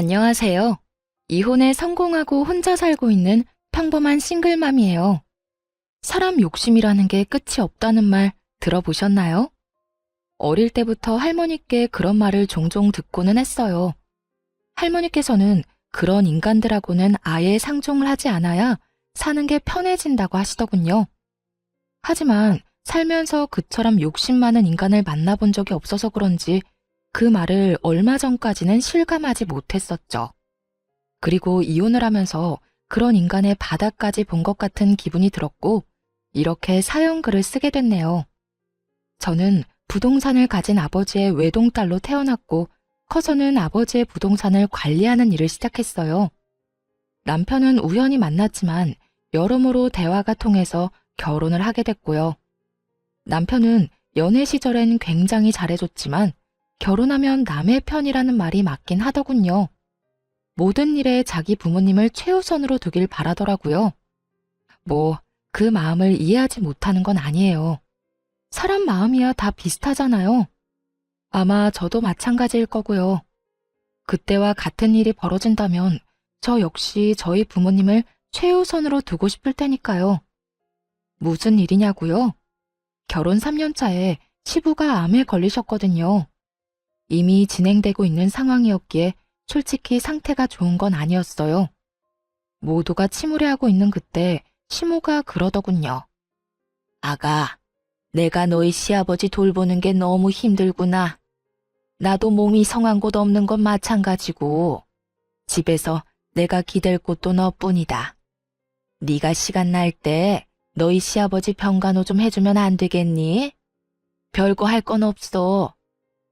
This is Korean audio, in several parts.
안녕하세요. 이혼에 성공하고 혼자 살고 있는 평범한 싱글맘이에요. 사람 욕심이라는 게 끝이 없다는 말 들어보셨나요? 어릴 때부터 할머니께 그런 말을 종종 듣고는 했어요. 할머니께서는 그런 인간들하고는 아예 상종을 하지 않아야 사는 게 편해진다고 하시더군요. 하지만 살면서 그처럼 욕심 많은 인간을 만나본 적이 없어서 그런지 그 말을 얼마 전까지는 실감하지 못했었죠. 그리고 이혼을 하면서 그런 인간의 바닥까지 본 것 같은 기분이 들었고 이렇게 사연글을 쓰게 됐네요. 저는 부동산을 가진 아버지의 외동딸로 태어났고 커서는 아버지의 부동산을 관리하는 일을 시작했어요. 남편은 우연히 만났지만 여러모로 대화가 통해서 결혼을 하게 됐고요. 남편은 연애 시절엔 굉장히 잘해줬지만 결혼하면 남의 편이라는 말이 맞긴 하더군요. 모든 일에 자기 부모님을 최우선으로 두길 바라더라고요. 그 마음을 이해하지 못하는 건 아니에요. 사람 마음이야 다 비슷하잖아요. 아마 저도 마찬가지일 거고요. 그때와 같은 일이 벌어진다면 저 역시 저희 부모님을 최우선으로 두고 싶을 테니까요. 무슨 일이냐고요? 결혼 3년 차에 시부가 암에 걸리셨거든요. 이미 진행되고 있는 상황이었기에 솔직히 상태가 좋은 건 아니었어요. 모두가 침울해하고 있는 그때 시모가 그러더군요. 아가, 내가 너희 시아버지 돌보는 게 너무 힘들구나. 나도 몸이 성한 곳 없는 건 마찬가지고 집에서 내가 기댈 곳도 너뿐이다. 네가 시간 날 때 너희 시아버지 병간호 좀 해주면 안 되겠니? 별거 할 건 없어.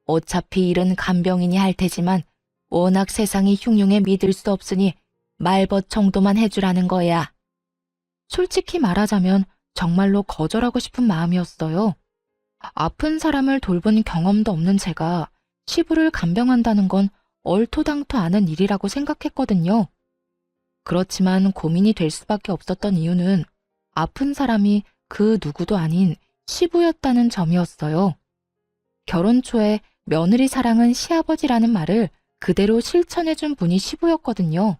어차피 일은 간병인이 할 테지만 워낙 세상이 흉흉해 믿을 수 없으니 말벗 정도만 해주라는 거야. 솔직히 말하자면 정말로 거절하고 싶은 마음이었어요. 아픈 사람을 돌본 경험도 없는 제가 시부를 간병한다는 건 얼토당토 않은 일이라고 생각했거든요. 그렇지만 고민이 될 수밖에 없었던 이유는 아픈 사람이 그 누구도 아닌 시부였다는 점이었어요. 결혼 초에 며느리 사랑은 시아버지라는 말을 그대로 실천해준 분이 시부였거든요.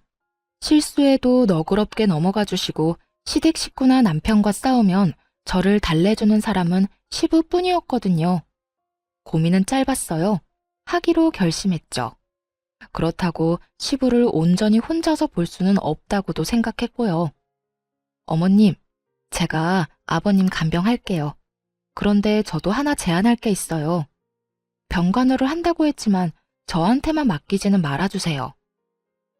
실수해도 너그럽게 넘어가 주시고 시댁 식구나 남편과 싸우면 저를 달래주는 사람은 시부뿐이었거든요. 고민은 짧았어요. 하기로 결심했죠. 그렇다고 시부를 온전히 혼자서 볼 수는 없다고도 생각했고요. 어머님, 제가 아버님 간병할게요. 그런데 저도 하나 제안할 게 있어요. 병간호를 한다고 했지만 저한테만 맡기지는 말아주세요.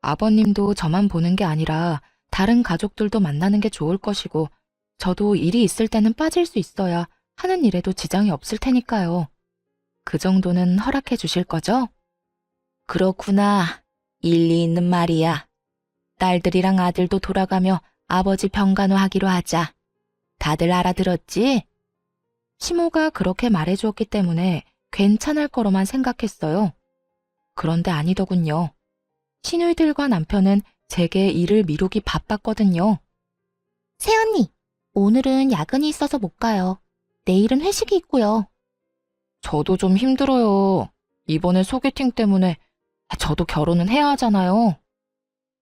아버님도 저만 보는 게 아니라 다른 가족들도 만나는 게 좋을 것이고 저도 일이 있을 때는 빠질 수 있어야 하는 일에도 지장이 없을 테니까요. 그 정도는 허락해 주실 거죠? 그렇구나. 일리 있는 말이야. 딸들이랑 아들도 돌아가며 아버지 병간호 하기로 하자. 다들 알아들었지? 시모가 그렇게 말해주었기 때문에 괜찮을 거로만 생각했어요. 그런데 아니더군요. 시누이들과 남편은 제게 일을 미루기 바빴거든요. 새언니, 오늘은 야근이 있어서 못 가요. 내일은 회식이 있고요. 저도 좀 힘들어요. 이번에 소개팅 때문에 저도 결혼은 해야 하잖아요.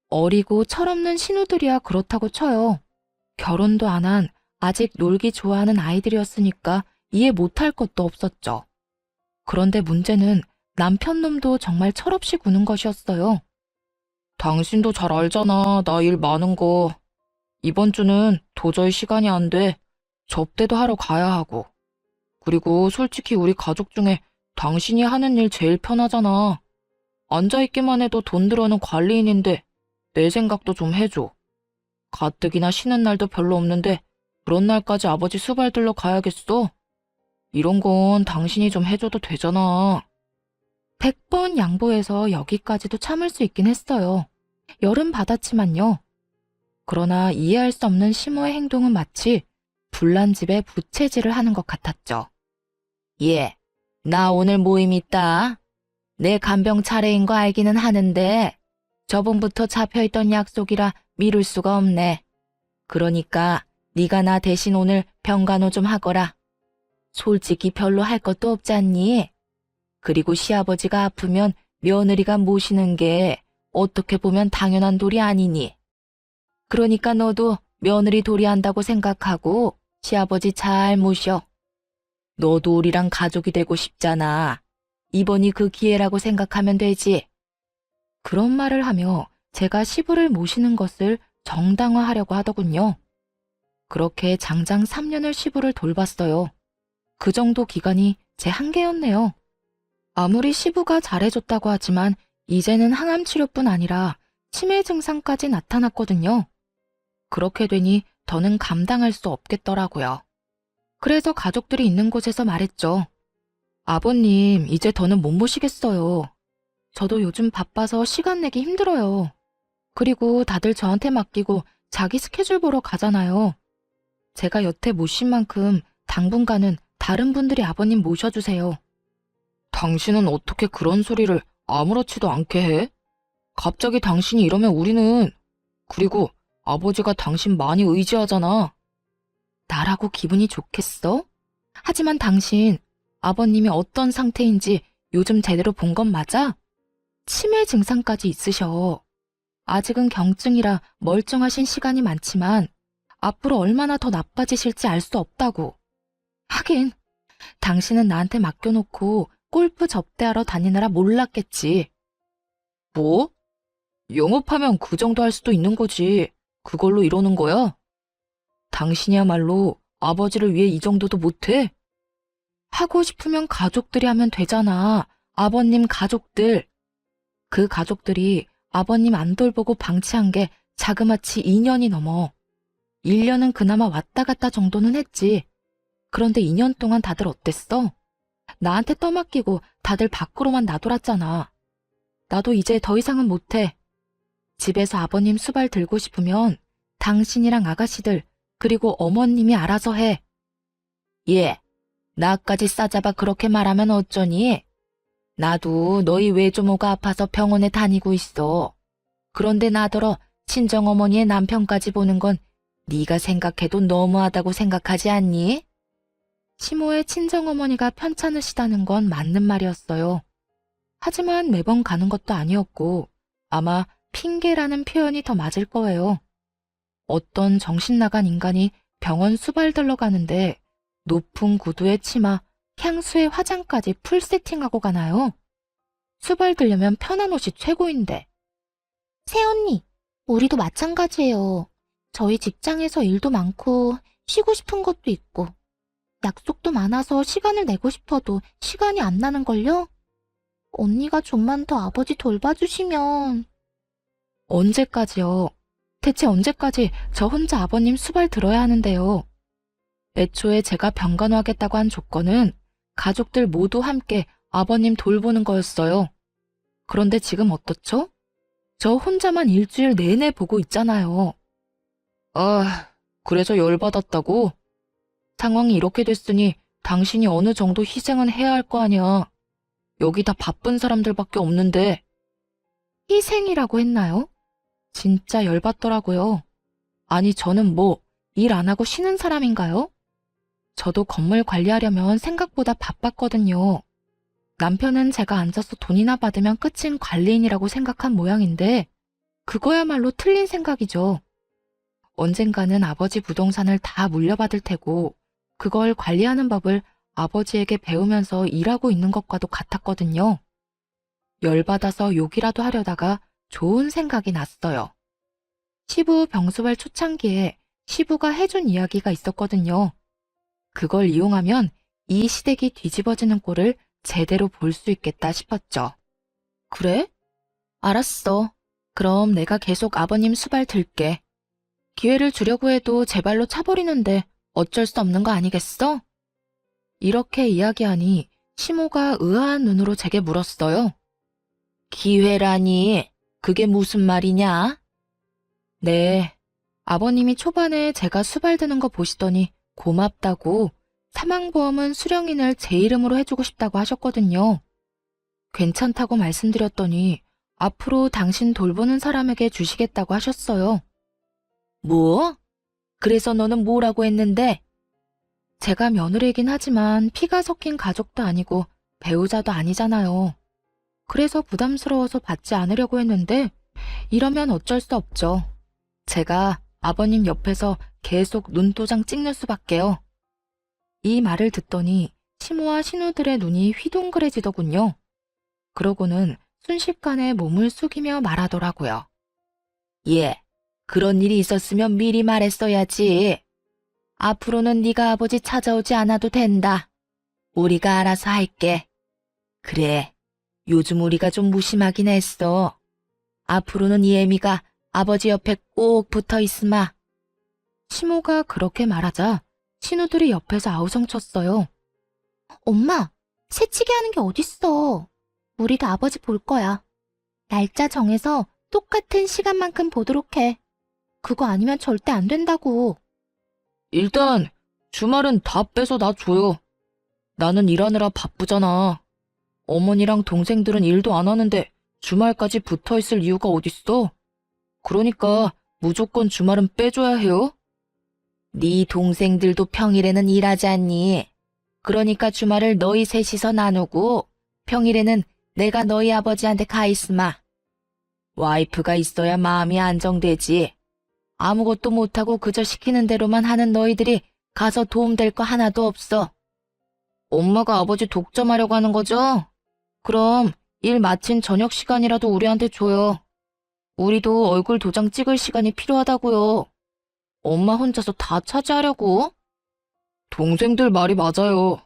어리고 철없는 신우들이야 그렇다고 쳐요. 결혼도 안 한 아직 놀기 좋아하는 아이들이었으니까 이해 못할 것도 없었죠. 그런데 문제는 남편 놈도 정말 철없이 구는 것이었어요. 당신도 잘 알잖아, 나 일 많은 거. 이번 주는 도저히 시간이 안 돼. 접대도 하러 가야 하고. 그리고 솔직히 우리 가족 중에 당신이 하는 일 제일 편하잖아. 앉아있기만 해도 돈 들어는 관리인인데 내 생각도 좀 해줘. 가뜩이나 쉬는 날도 별로 없는데 그런 날까지 아버지 수발 들러 가야겠어? 이런 건 당신이 좀 해줘도 되잖아. 100번 양보해서 여기까지도 참을 수 있긴 했어요. 열은 받았지만요. 그러나 이해할 수 없는 시모의 행동은 마치 불난 집에 부채질을 하는 것 같았죠. 예, 나 오늘 모임 있다. 내 간병 차례인 거 알기는 하는데 저번부터 잡혀있던 약속이라 미룰 수가 없네. 그러니까 네가 나 대신 오늘 병간호 좀 하거라. 솔직히 별로 할 것도 없잖니? 그리고 시아버지가 아프면 며느리가 모시는 게 어떻게 보면 당연한 도리 아니니. 그러니까 너도 며느리 도리한다고 생각하고 시아버지 잘 모셔. 너도 우리랑 가족이 되고 싶잖아. 이번이 그 기회라고 생각하면 되지. 그런 말을 하며 제가 시부를 모시는 것을 정당화하려고 하더군요. 그렇게 장장 3년을 시부를 돌봤어요. 그 정도 기간이 제 한계였네요. 아무리 시부가 잘해줬다고 하지만 이제는 항암 치료뿐 아니라 치매 증상까지 나타났거든요. 그렇게 되니 더는 감당할 수 없겠더라고요. 그래서 가족들이 있는 곳에서 말했죠. 아버님, 이제 더는 못 모시겠어요. 저도 요즘 바빠서 시간 내기 힘들어요. 그리고 다들 저한테 맡기고 자기 스케줄 보러 가잖아요. 제가 여태 모신 만큼 당분간은 다른 분들이 아버님 모셔주세요. 당신은 어떻게 그런 소리를 아무렇지도 않게 해? 갑자기 당신이 이러면 우리는... 그리고 아버지가 당신 많이 의지하잖아. 나라고 기분이 좋겠어? 하지만 당신, 아버님이 어떤 상태인지 요즘 제대로 본 건 맞아? 치매 증상까지 있으셔. 아직은 경증이라 멀쩡하신 시간이 많지만 앞으로 얼마나 더 나빠지실지 알 수 없다고. 하긴, 당신은 나한테 맡겨놓고 골프 접대하러 다니느라 몰랐겠지. 뭐? 영업하면 그 정도 할 수도 있는 거지. 그걸로 이러는 거야? 당신이야말로 아버지를 위해 이 정도도 못해? 하고 싶으면 가족들이 하면 되잖아. 아버님 가족들. 그 가족들이 아버님 안 돌보고 방치한 게 자그마치 2년이 넘어. 1년은 그나마 왔다 갔다 정도는 했지. 그런데 2년 동안 다들 어땠어? 나한테 떠맡기고 다들 밖으로만 나돌았잖아. 나도 이제 더 이상은 못해. 집에서 아버님 수발 들고 싶으면 당신이랑 아가씨들 그리고 어머님이 알아서 해. 예, 나까지 싸잡아 그렇게 말하면 어쩌니? 나도 너희 외조모가 아파서 병원에 다니고 있어. 그런데 나더러 친정어머니의 남편까지 보는 건 네가 생각해도 너무하다고 생각하지 않니? 시모의 친정어머니가 편찮으시다는 건 맞는 말이었어요. 하지만 매번 가는 것도 아니었고 아마 핑계라는 표현이 더 맞을 거예요. 어떤 정신 나간 인간이 병원 수발들러 가는데 높은 구두에 치마, 향수에 화장까지 풀 세팅하고 가나요? 수발들려면 편한 옷이 최고인데. 새언니, 우리도 마찬가지예요. 저희 직장에서 일도 많고 쉬고 싶은 것도 있고 약속도 많아서 시간을 내고 싶어도 시간이 안 나는걸요? 언니가 좀만 더 아버지 돌봐주시면... 언제까지요? 대체 언제까지 저 혼자 아버님 수발 들어야 하는데요? 애초에 제가 병간호하겠다고 한 조건은 가족들 모두 함께 아버님 돌보는 거였어요. 그런데 지금 어떻죠? 저 혼자만 일주일 내내 보고 있잖아요. 아, 그래서 열받았다고? 상황이 이렇게 됐으니 당신이 어느 정도 희생은 해야 할 거 아니야. 여기 다 바쁜 사람들밖에 없는데. 희생이라고 했나요? 진짜 열받더라고요. 아니, 저는 뭐 일 안 하고 쉬는 사람인가요? 저도 건물 관리하려면 생각보다 바빴거든요. 남편은 제가 앉아서 돈이나 받으면 끝인 관리인이라고 생각한 모양인데 그거야말로 틀린 생각이죠. 언젠가는 아버지 부동산을 다 물려받을 테고 그걸 관리하는 법을 아버지에게 배우면서 일하고 있는 것과도 같았거든요. 열받아서 욕이라도 하려다가 좋은 생각이 났어요. 시부 병수발 초창기에 시부가 해준 이야기가 있었거든요. 그걸 이용하면 이 시댁이 뒤집어지는 꼴을 제대로 볼 수 있겠다 싶었죠. 그래? 알았어. 그럼 내가 계속 아버님 수발 들게. 기회를 주려고 해도 제 발로 차버리는데 어쩔 수 없는 거 아니겠어? 이렇게 이야기하니 시모가 의아한 눈으로 제게 물었어요. 기회라니, 그게 무슨 말이냐? 네, 아버님이 초반에 제가 수발드는 거 보시더니 고맙다고 사망보험은 수령인을 제 이름으로 해주고 싶다고 하셨거든요. 괜찮다고 말씀드렸더니 앞으로 당신 돌보는 사람에게 주시겠다고 하셨어요. 뭐? 그래서 너는 뭐라고 했는데? 제가 며느리이긴 하지만 피가 섞인 가족도 아니고 배우자도 아니잖아요. 그래서 부담스러워서 받지 않으려고 했는데 이러면 어쩔 수 없죠. 제가 아버님 옆에서 계속 눈도장 찍는 수밖에요. 이 말을 듣더니 시모와 신우들의 눈이 휘둥그레지더군요. 그러고는 순식간에 몸을 숙이며 말하더라고요. 예, 그런 일이 있었으면 미리 말했어야지. 앞으로는 네가 아버지 찾아오지 않아도 된다. 우리가 알아서 할게. 그래, 요즘 우리가 좀 무심하긴 했어. 앞으로는 이 애미가 아버지 옆에 꼭 붙어 있으마. 시모가 그렇게 말하자 신우들이 옆에서 아우성쳤어요. 엄마, 새치기 하는 게 어딨어. 우리가 아버지 볼 거야. 날짜 정해서 똑같은 시간만큼 보도록 해. 그거 아니면 절대 안 된다고. 일단 주말은 다 빼서 나 줘요. 나는 일하느라 바쁘잖아. 어머니랑 동생들은 일도 안 하는데 주말까지 붙어 있을 이유가 어딨어? 그러니까 무조건 주말은 빼줘야 해요. 네 동생들도 평일에는 일하지 않니? 그러니까 주말을 너희 셋이서 나누고 평일에는 내가 너희 아버지한테 가 있으마. 와이프가 있어야 마음이 안정되지. 아무것도 못하고 그저 시키는 대로만 하는 너희들이 가서 도움될 거 하나도 없어. 엄마가 아버지 독점하려고 하는 거죠? 그럼 일 마친 저녁 시간이라도 우리한테 줘요. 우리도 얼굴 도장 찍을 시간이 필요하다고요. 엄마 혼자서 다 차지하려고? 동생들 말이 맞아요.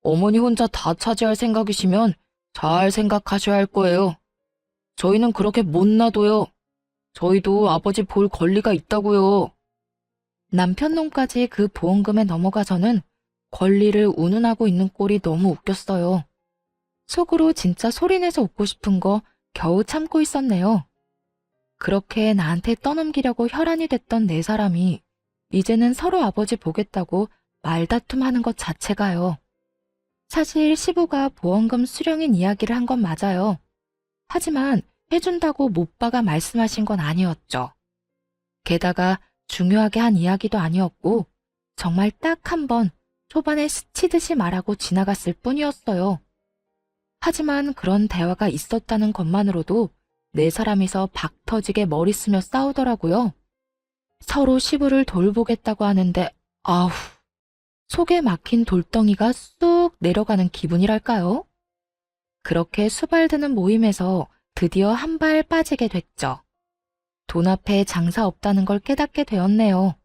어머니 혼자 다 차지할 생각이시면 잘 생각하셔야 할 거예요. 저희는 그렇게 못 놔둬요. 저희도 아버지 볼 권리가 있다고요. 남편 놈까지 그 보험금에 넘어가서는 권리를 운운하고 있는 꼴이 너무 웃겼어요. 속으로 진짜 소리내서 웃고 싶은 거 겨우 참고 있었네요. 그렇게 나한테 떠넘기려고 혈안이 됐던 네 사람이 이제는 서로 아버지 보겠다고 말다툼하는 것 자체가요. 사실 시부가 보험금 수령인 이야기를 한 건 맞아요. 하지만 해준다고 못바가 말씀하신 건 아니었죠. 게다가 중요하게 한 이야기도 아니었고 정말 딱 한 번 초반에 스치듯이 말하고 지나갔을 뿐이었어요. 하지만 그런 대화가 있었다는 것만으로도 네 사람이서 박 터지게 머리 쓰며 싸우더라고요. 서로 시부를 돌보겠다고 하는데 아우, 속에 막힌 돌덩이가 쑥 내려가는 기분이랄까요? 그렇게 수발드는 모임에서 드디어 한 발 빠지게 됐죠. 돈 앞에 장사 없다는 걸 깨닫게 되었네요.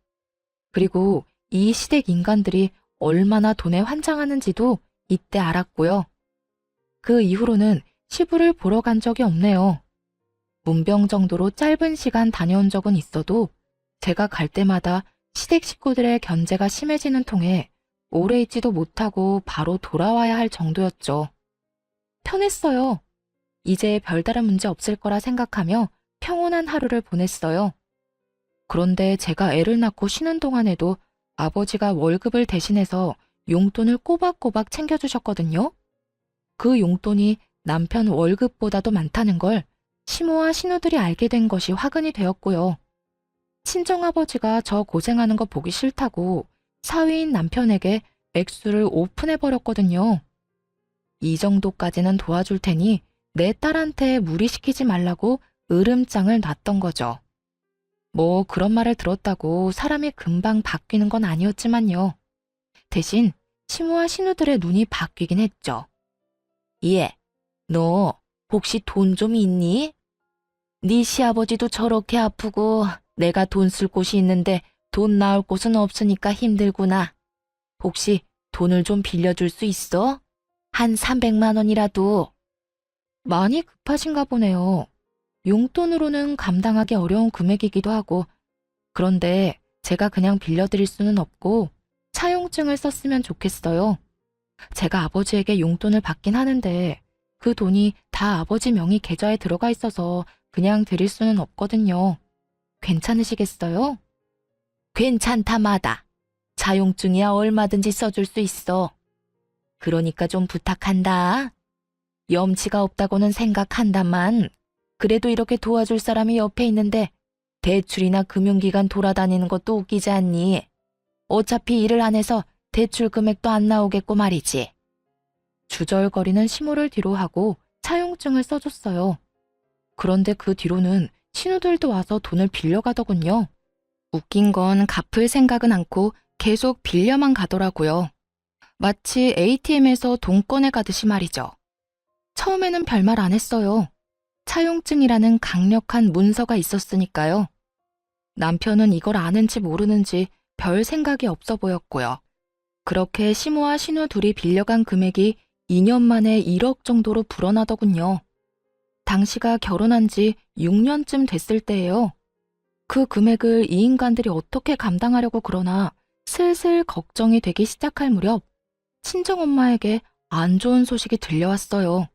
그리고 이 시댁 인간들이 얼마나 돈에 환장하는지도 이때 알았고요. 그 이후로는 시부를 보러 간 적이 없네요. 문병 정도로 짧은 시간 다녀온 적은 있어도 제가 갈 때마다 시댁 식구들의 견제가 심해지는 통에 오래 있지도 못하고 바로 돌아와야 할 정도였죠. 편했어요. 이제 별다른 문제 없을 거라 생각하며 평온한 하루를 보냈어요. 그런데 제가 애를 낳고 쉬는 동안에도 아버지가 월급을 대신해서 용돈을 꼬박꼬박 챙겨주셨거든요. 그 용돈이 남편 월급보다도 많다는 걸 시모와 신우들이 알게 된 것이 화근이 되었고요. 친정아버지가 저 고생하는 거 보기 싫다고 사위인 남편에게 액수를 오픈해버렸거든요. 이 정도까지는 도와줄 테니 내 딸한테 무리시키지 말라고 으름장을 놨던 거죠. 뭐 그런 말을 들었다고 사람이 금방 바뀌는 건 아니었지만요. 대신 시모와 신우들의 눈이 바뀌긴 했죠. 예, 너 혹시 돈 좀 있니? 네 시아버지도 저렇게 아프고 내가 돈 쓸 곳이 있는데 돈 나올 곳은 없으니까 힘들구나. 혹시 돈을 좀 빌려줄 수 있어? 한 300만 원이라도. 많이 급하신가 보네요. 용돈으로는 감당하기 어려운 금액이기도 하고, 그런데 제가 그냥 빌려드릴 수는 없고 차용증을 썼으면 좋겠어요. 제가 아버지에게 용돈을 받긴 하는데 그 돈이 다 아버지 명의 계좌에 들어가 있어서 그냥 드릴 수는 없거든요. 괜찮으시겠어요? 괜찮다마다. 차용증이야 얼마든지 써줄 수 있어. 그러니까 좀 부탁한다. 염치가 없다고는 생각한다만 그래도 이렇게 도와줄 사람이 옆에 있는데 대출이나 금융기관 돌아다니는 것도 웃기지 않니? 어차피 일을 안 해서 대출 금액도 안 나오겠고 말이지. 주절거리는 시모를 뒤로 하고 차용증을 써줬어요. 그런데 그 뒤로는 신우들도 와서 돈을 빌려가더군요. 웃긴 건 갚을 생각은 않고 계속 빌려만 가더라고요. 마치 ATM에서 돈 꺼내 가듯이 말이죠. 처음에는 별말 안 했어요. 차용증이라는 강력한 문서가 있었으니까요. 남편은 이걸 아는지 모르는지 별 생각이 없어 보였고요. 그렇게 시모와 신우 둘이 빌려간 금액이 2년 만에 1억 정도로 불어나더군요. 당시가 결혼한 지 6년쯤 됐을 때예요. 그 금액을 이 인간들이 어떻게 감당하려고 그러나 슬슬 걱정이 되기 시작할 무렵 친정엄마에게 안 좋은 소식이 들려왔어요.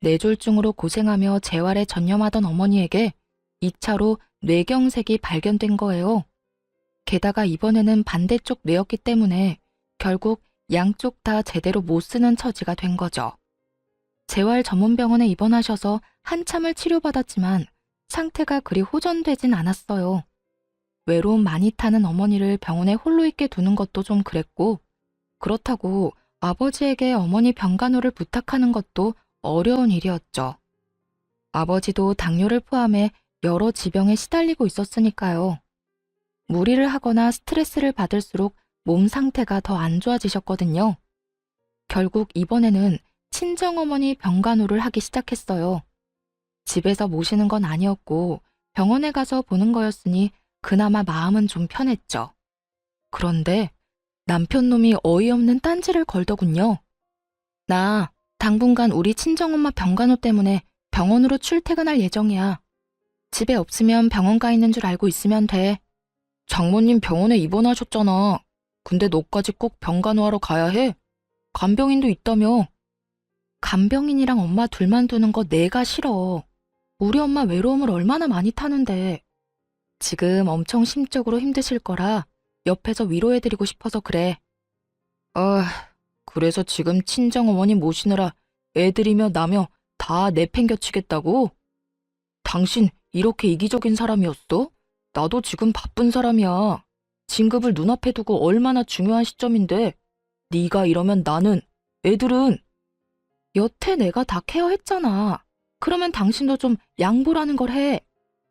뇌졸중으로 고생하며 재활에 전념하던 어머니에게 2차로 뇌경색이 발견된 거예요. 게다가 이번에는 반대쪽 뇌였기 때문에 결국 양쪽 다 제대로 못 쓰는 처지가 된 거죠. 재활 전문병원에 입원하셔서 한참을 치료받았지만 상태가 그리 호전되진 않았어요. 외로움 많이 타는 어머니를 병원에 홀로 있게 두는 것도 좀 그랬고, 그렇다고 아버지에게 어머니 병간호를 부탁하는 것도 어려운 일이었죠. 아버지도 당뇨를 포함해 여러 지병에 시달리고 있었으니까요. 무리를 하거나 스트레스를 받을수록 몸 상태가 더 안 좋아지셨거든요. 결국 이번에는 친정어머니 병간호를 하기 시작했어요. 집에서 모시는 건 아니었고 병원에 가서 보는 거였으니 그나마 마음은 좀 편했죠. 그런데 남편 놈이 어이없는 딴지를 걸더군요. 나 당분간 우리 친정엄마 병간호 때문에 병원으로 출퇴근할 예정이야. 집에 없으면 병원 가 있는 줄 알고 있으면 돼. 장모님 병원에 입원하셨잖아. 근데 너까지 꼭 병간호하러 가야 해? 간병인도 있다며. 간병인이랑 엄마 둘만 두는 거 내가 싫어. 우리 엄마 외로움을 얼마나 많이 타는데. 지금 엄청 심적으로 힘드실 거라 옆에서 위로해드리고 싶어서 그래. 그래서 지금 친정어머니 모시느라 애들이며 나며 다 내팽겨치겠다고? 당신 이렇게 이기적인 사람이었어? 나도 지금 바쁜 사람이야. 진급을 눈앞에 두고 얼마나 중요한 시점인데 네가 이러면 나는, 애들은. 여태 내가 다 케어했잖아. 그러면 당신도 좀 양보라는 걸 해.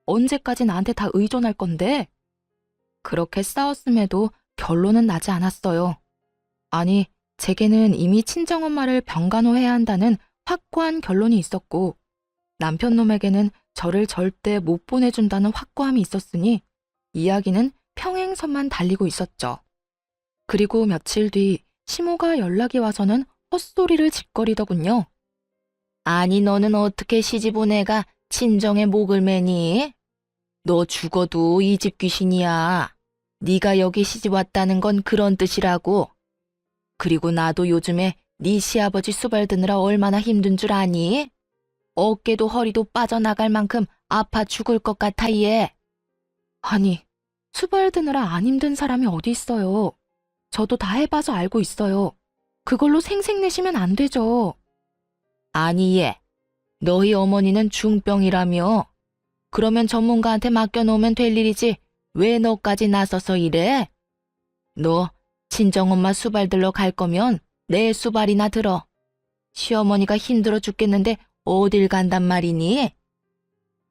언제까지 나한테 다 의존할 건데? 그렇게 싸웠음에도 결론은 나지 않았어요. 아니, 제게는 이미 친정엄마를 병간호해야 한다는 확고한 결론이 있었고 남편 놈에게는 저를 절대 못 보내준다는 확고함이 있었으니 이야기는 평행선만 달리고 있었죠. 그리고 며칠 뒤 시모가 연락이 와서는 헛소리를 짓거리더군요. 아니 너는 어떻게 시집 온 애가 친정에 목을 매니? 너 죽어도 이 집 귀신이야. 네가 여기 시집 왔다는 건 그런 뜻이라고. 그리고 나도 요즘에 네 시아버지 수발 드느라 얼마나 힘든 줄 아니? 어깨도 허리도 빠져나갈 만큼 아파 죽을 것 같아 얘. 아니, 수발 드느라 안 힘든 사람이 어디 있어요. 저도 다 해봐서 알고 있어요. 그걸로 생색내시면 안 되죠. 아니 얘, 너희 어머니는 중병이라며. 그러면 전문가한테 맡겨놓으면 될 일이지 왜 너까지 나서서 이래? 너 친정엄마 수발 들러 갈 거면 내 수발이나 들어. 시어머니가 힘들어 죽겠는데 어딜 간단 말이니?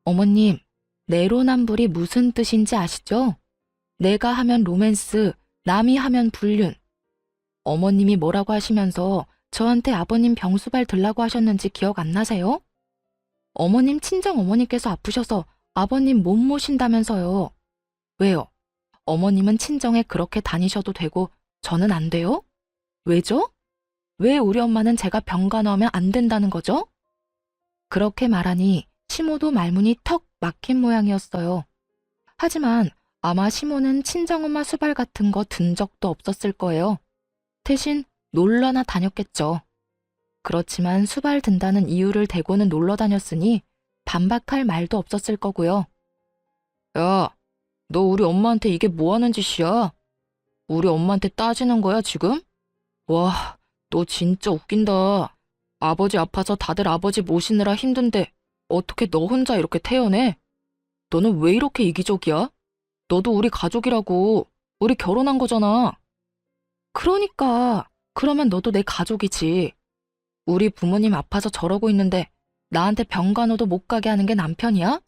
어머님, 내로남불이 무슨 뜻인지 아시죠? 내가 하면 로맨스, 남이 하면 불륜. 어머님이 뭐라고 하시면서 저한테 아버님 병수발 들라고 하셨는지 기억 안 나세요? 어머님 친정어머니께서 아프셔서 아버님 못 모신다면서요. 왜요? 어머님은 친정에 그렇게 다니셔도 되고 저는 안 돼요? 왜죠? 왜 우리 엄마는 제가 병간호하면 안 된다는 거죠? 그렇게 말하니 시모도 말문이 턱 막힌 모양이었어요. 하지만 아마 시모는 친정엄마 수발 같은 거 든 적도 없었을 거예요. 대신 놀러나 다녔겠죠. 그렇지만 수발 든다는 이유를 대고는 놀러 다녔으니 반박할 말도 없었을 거고요. 야, 너 우리 엄마한테 이게 뭐 하는 짓이야? 우리 엄마한테 따지는 거야 지금? 와, 너 진짜 웃긴다. 아버지 아파서 다들 아버지 모시느라 힘든데 어떻게 너 혼자 이렇게 태어내? 너는 왜 이렇게 이기적이야? 너도 우리 가족이라고. 우리 결혼한 거잖아. 그러니까 그러면 너도 내 가족이지. 우리 부모님 아파서 저러고 있는데 나한테 병간호도 못 가게 하는 게 남편이야?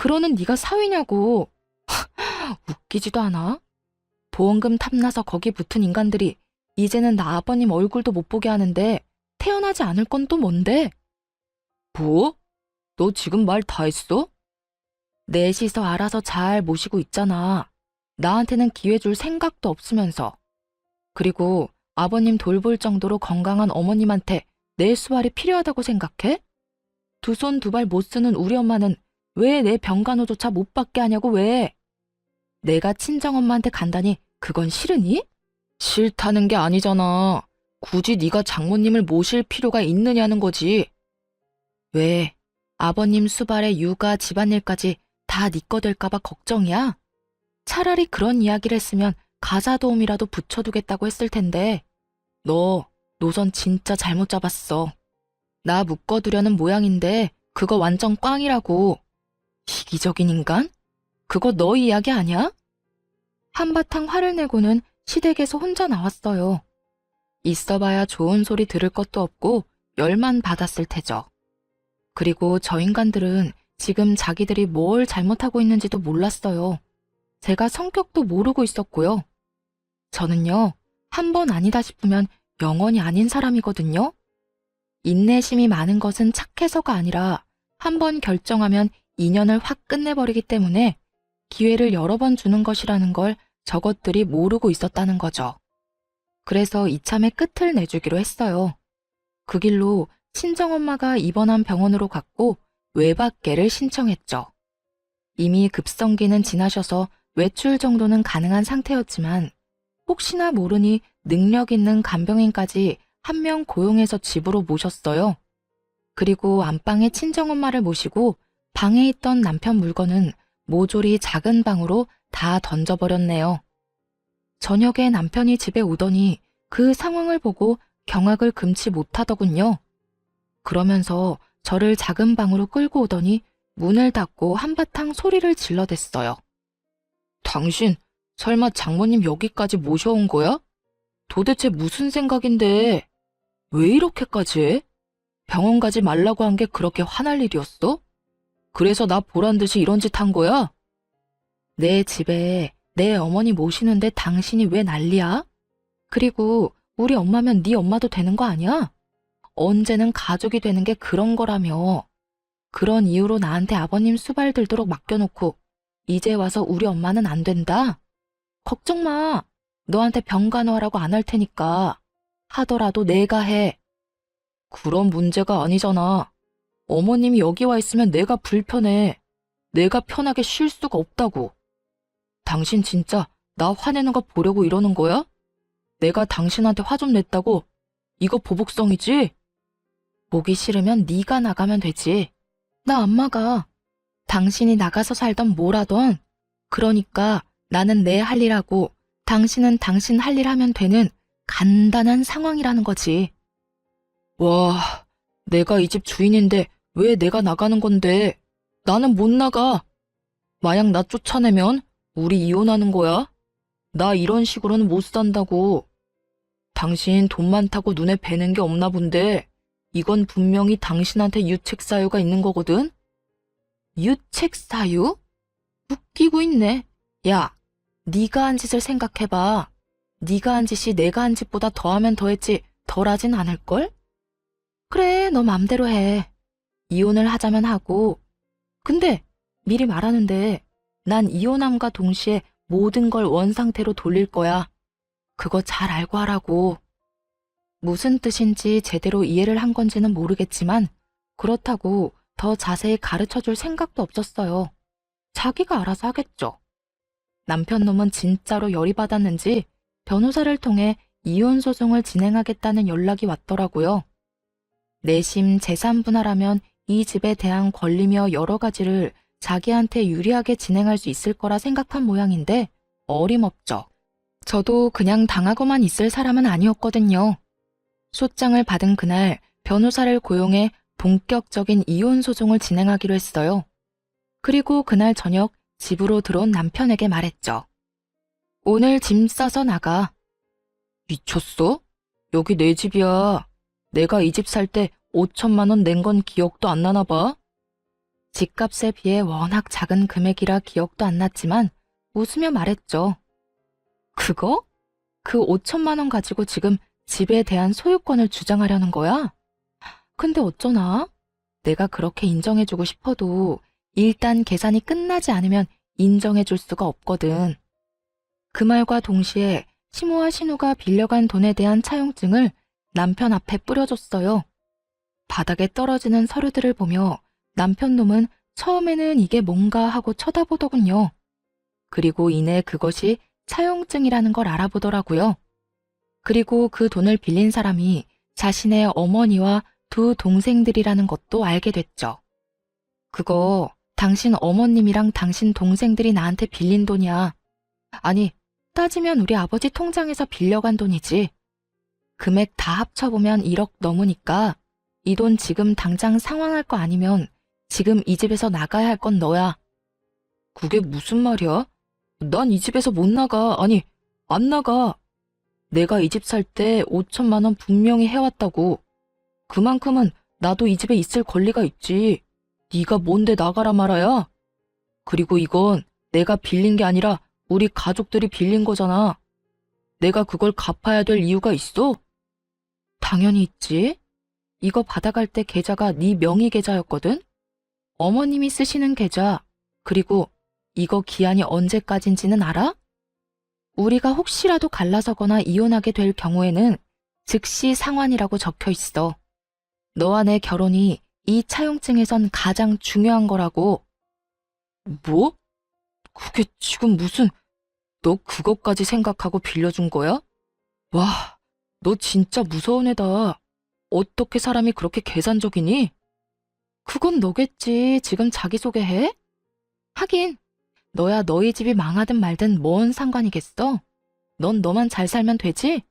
그러는 네가 사위냐고. 웃기지도 않아? 보험금 탐나서 거기 붙은 인간들이 이제는 나 아버님 얼굴도 못 보게 하는데 태어나지 않을 건 또 뭔데? 뭐? 너 지금 말 다 했어? 넷이서 알아서 잘 모시고 있잖아. 나한테는 기회 줄 생각도 없으면서. 그리고 아버님 돌볼 정도로 건강한 어머님한테 내 수발이 필요하다고 생각해? 두 손 두 발 못 쓰는 우리 엄마는 왜 내 병간호조차 못 받게 하냐고 왜? 내가 친정엄마한테 간다니 그건 싫으니? 싫다는 게 아니잖아. 굳이 네가 장모님을 모실 필요가 있느냐는 거지. 왜? 아버님 수발에 육아 집안일까지 다 네 거 될까봐 걱정이야? 차라리 그런 이야기를 했으면 가사도우미라도 붙여두겠다고 했을 텐데. 너 노선 진짜 잘못 잡았어. 나 묶어두려는 모양인데 그거 완전 꽝이라고. 이기적인 인간? 그거 너 이야기 아니야? 한바탕 화를 내고는 시댁에서 혼자 나왔어요. 있어봐야 좋은 소리 들을 것도 없고 열만 받았을 테죠. 그리고 저 인간들은 지금 자기들이 뭘 잘못하고 있는지도 몰랐어요. 제가 성격도 모르고 있었고요. 저는요, 한 번 아니다 싶으면 영원히 아닌 사람이거든요. 인내심이 많은 것은 착해서가 아니라 한 번 결정하면 인연을 확 끝내버리기 때문에 기회를 여러 번 주는 것이라는 걸 저것들이 모르고 있었다는 거죠. 그래서 이참에 끝을 내주기로 했어요. 그 길로 친정엄마가 입원한 병원으로 갔고 외박계를 신청했죠. 이미 급성기는 지나셔서 외출 정도는 가능한 상태였지만 혹시나 모르니 능력 있는 간병인까지 한 명 고용해서 집으로 모셨어요. 그리고 안방에 친정엄마를 모시고 방에 있던 남편 물건은 모조리 작은 방으로 다 던져버렸네요. 저녁에 남편이 집에 오더니 그 상황을 보고 경악을 금치 못하더군요. 그러면서 저를 작은 방으로 끌고 오더니 문을 닫고 한바탕 소리를 질러댔어요. 당신 설마 장모님 여기까지 모셔온 거야? 도대체 무슨 생각인데 왜 이렇게까지 해? 병원 가지 말라고 한 게 그렇게 화날 일이었어? 그래서 나 보란 듯이 이런 짓 한 거야? 내 집에 내 어머니 모시는데 당신이 왜 난리야? 그리고 우리 엄마면 네 엄마도 되는 거 아니야? 언제는 가족이 되는 게 그런 거라며. 그런 이유로 나한테 아버님 수발 들도록 맡겨놓고 이제 와서 우리 엄마는 안 된다? 걱정 마. 너한테 병간호하라고 안 할 테니까. 하더라도 내가 해. 그런 문제가 아니잖아. 어머님이 여기 와 있으면 내가 불편해. 내가 편하게 쉴 수가 없다고. 당신 진짜 나 화내는 거 보려고 이러는 거야? 내가 당신한테 화 좀 냈다고? 이거 보복성이지? 보기 싫으면 네가 나가면 되지. 나 안 나가. 당신이 나가서 살던 뭐라던. 그러니까 나는 내 할 일 하고 당신은 당신 할 일 하면 되는 간단한 상황이라는 거지. 와, 내가 이 집 주인인데 왜 내가 나가는 건데? 나는 못 나가. 만약 나 쫓아내면 우리 이혼하는 거야? 나 이런 식으로는 못 산다고. 당신 돈 많다고 눈에 뵈는 게 없나 본데 이건 분명히 당신한테 유책 사유가 있는 거거든? 유책 사유? 웃기고 있네. 야, 네가 한 짓을 생각해봐. 네가 한 짓이 내가 한 짓보다 더하면 더했지 덜하진 않을걸? 그래, 너 맘대로 해. 이혼을 하자면 하고. 근데 미리 말하는데 난 이혼함과 동시에 모든 걸 원상태로 돌릴 거야. 그거 잘 알고 하라고. 무슨 뜻인지 제대로 이해를 한 건지는 모르겠지만 그렇다고 더 자세히 가르쳐줄 생각도 없었어요. 자기가 알아서 하겠죠. 남편 놈은 진짜로 열이 받았는지 변호사를 통해 이혼 소송을 진행하겠다는 연락이 왔더라고요. 내심 재산 분할하면 이 집에 대한 권리며 여러 가지를 자기한테 유리하게 진행할 수 있을 거라 생각한 모양인데 어림없죠. 저도 그냥 당하고만 있을 사람은 아니었거든요. 소장을 받은 그날 변호사를 고용해 본격적인 이혼 소송을 진행하기로 했어요. 그리고 그날 저녁 집으로 들어온 남편에게 말했죠. 오늘 짐 싸서 나가. 미쳤어? 여기 내 집이야. 내가 이 집 살 때 5천만 원 낸 건 기억도 안 나나 봐. 집값에 비해 워낙 작은 금액이라 기억도 안 났지만 웃으며 말했죠. 그거? 그 5천만 원 가지고 지금 집에 대한 소유권을 주장하려는 거야? 근데 어쩌나? 내가 그렇게 인정해주고 싶어도 일단 계산이 끝나지 않으면 인정해줄 수가 없거든. 그 말과 동시에 시모와 신우가 빌려간 돈에 대한 차용증을 남편 앞에 뿌려줬어요. 바닥에 떨어지는 서류들을 보며 남편 놈은 처음에는 이게 뭔가 하고 쳐다보더군요. 그리고 이내 그것이 차용증이라는 걸 알아보더라고요. 그리고 그 돈을 빌린 사람이 자신의 어머니와 두 동생들이라는 것도 알게 됐죠. 그거 당신 어머님이랑 당신 동생들이 나한테 빌린 돈이야. 아니, 따지면 우리 아버지 통장에서 빌려간 돈이지. 금액 다 합쳐보면 1억 넘으니까 이 돈 지금 당장 상환할 거 아니면 지금 이 집에서 나가야 할 건 너야. 그게 무슨 말이야? 난 이 집에서 못 나가. 아니, 안 나가. 내가 이 집 살 때 5천만 원 분명히 해왔다고. 그만큼은 나도 이 집에 있을 권리가 있지. 네가 뭔데 나가라 말아야? 그리고 이건 내가 빌린 게 아니라 우리 가족들이 빌린 거잖아. 내가 그걸 갚아야 될 이유가 있어? 당연히 있지. 이거 받아갈 때 계좌가 네 명의 계좌였거든? 어머님이 쓰시는 계좌. 그리고 이거 기한이 언제까지인지는 알아? 우리가 혹시라도 갈라서거나 이혼하게 될 경우에는 즉시 상환이라고 적혀 있어. 너와 내 결혼이 이 차용증에선 가장 중요한 거라고. 뭐? 그게 지금 무슨... 너 그것까지 생각하고 빌려준 거야? 와, 너 진짜 무서운 애다. 어떻게 사람이 그렇게 계산적이니? 그건 너겠지. 지금 자기소개해? 하긴, 너야 너희 집이 망하든 말든 뭔 상관이겠어? 넌 너만 잘 살면 되지?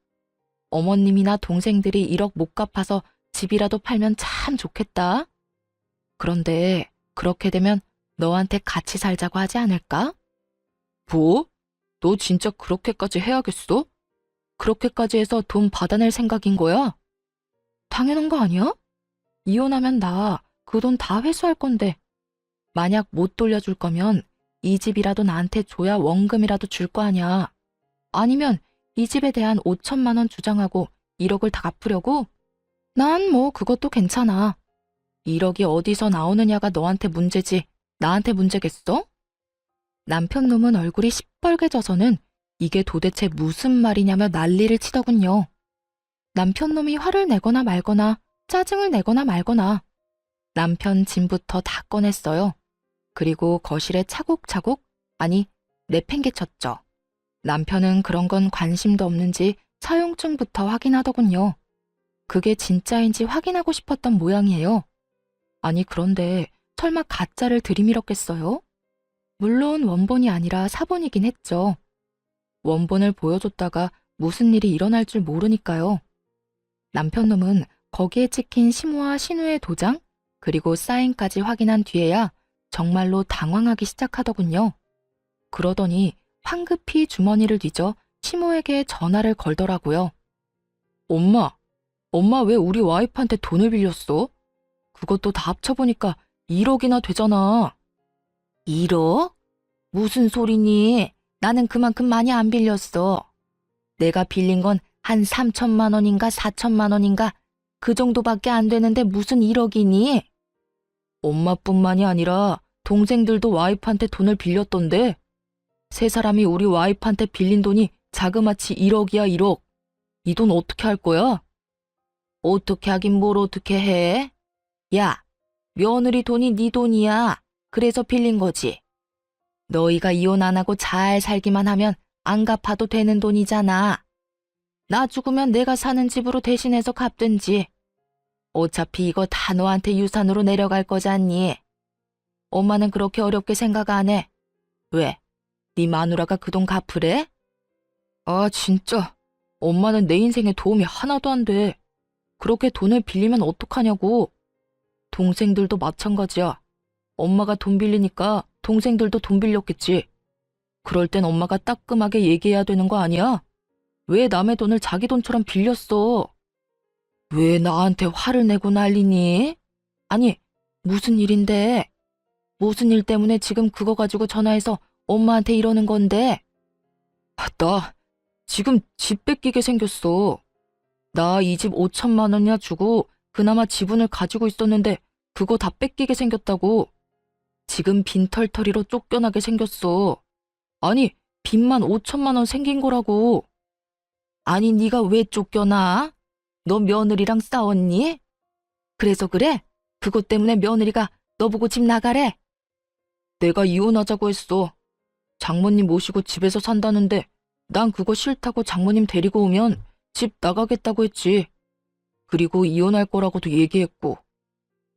어머님이나 동생들이 1억 못 갚아서 집이라도 팔면 참 좋겠다. 그런데 그렇게 되면 너한테 같이 살자고 하지 않을까? 뭐? 너 진짜 그렇게까지 해야겠어? 그렇게까지 해서 돈 받아낼 생각인 거야? 당연한 거 아니야? 이혼하면 나 그 돈 다 회수할 건데. 만약 못 돌려줄 거면 이 집이라도 나한테 줘야 원금이라도 줄 거 아니야. 아니면 이 집에 대한 5천만 원 주장하고 1억을 다 갚으려고? 난 뭐 그것도 괜찮아. 1억이 어디서 나오느냐가 너한테 문제지 나한테 문제겠어? 남편 놈은 얼굴이 시뻘개져서는 이게 도대체 무슨 말이냐며 난리를 치더군요. 남편 놈이 화를 내거나 말거나 짜증을 내거나 말거나 남편 짐부터 다 꺼냈어요. 그리고 거실에 차곡차곡, 아니 내팽개쳤죠. 남편은 그런 건 관심도 없는지 차용증부터 확인하더군요. 그게 진짜인지 확인하고 싶었던 모양이에요. 아니 그런데 설마 가짜를 들이밀었겠어요? 물론 원본이 아니라 사본이긴 했죠. 원본을 보여줬다가 무슨 일이 일어날 줄 모르니까요. 남편 놈은 거기에 찍힌 시모와 신우의 도장, 그리고 사인까지 확인한 뒤에야 정말로 당황하기 시작하더군요. 그러더니 황급히 주머니를 뒤져 시모에게 전화를 걸더라고요. 엄마 왜 우리 와이프한테 돈을 빌렸어? 그것도 다 합쳐보니까 1억이나 되잖아. 1억? 무슨 소리니? 나는 그만큼 많이 안 빌렸어. 내가 빌린 건 한 3천만 원인가 4천만 원인가 그 정도밖에 안 되는데 무슨 1억이니? 엄마뿐만이 아니라 동생들도 와이프한테 돈을 빌렸던데 세 사람이 우리 와이프한테 빌린 돈이 자그마치 1억이야 1억. 이 돈 어떻게 할 거야? 어떻게 하긴 뭘 어떻게 해? 야, 며느리 돈이 네 돈이야. 그래서 빌린 거지. 너희가 이혼 안 하고 잘 살기만 하면 안 갚아도 되는 돈이잖아. 나 죽으면 내가 사는 집으로 대신해서 갚든지. 어차피 이거 다 너한테 유산으로 내려갈 거잖니. 엄마는 그렇게 어렵게 생각 안 해. 왜? 네 마누라가 그 돈 갚으래? 아 진짜 엄마는 내 인생에 도움이 하나도 안 돼. 그렇게 돈을 빌리면 어떡하냐고. 동생들도 마찬가지야. 엄마가 돈 빌리니까 동생들도 돈 빌렸겠지. 그럴 땐 엄마가 따끔하게 얘기해야 되는 거 아니야? 왜 남의 돈을 자기 돈처럼 빌렸어? 왜 나한테 화를 내고 난리니? 아니, 무슨 일인데? 무슨 일 때문에 지금 그거 가지고 전화해서 엄마한테 이러는 건데? 나 지금 집 뺏기게 생겼어. 나 이 집 5천만 원이나 주고 그나마 지분을 가지고 있었는데 그거 다 뺏기게 생겼다고. 지금 빈털터리로 쫓겨나게 생겼어. 아니, 빚만 5천만 원 생긴 거라고. 아니, 네가 왜 쫓겨나? 너 며느리랑 싸웠니? 그래서 그래? 그것 때문에 며느리가 너 보고 집 나가래? 내가 이혼하자고 했어. 장모님 모시고 집에서 산다는데 난 그거 싫다고 장모님 데리고 오면 집 나가겠다고 했지. 그리고 이혼할 거라고도 얘기했고.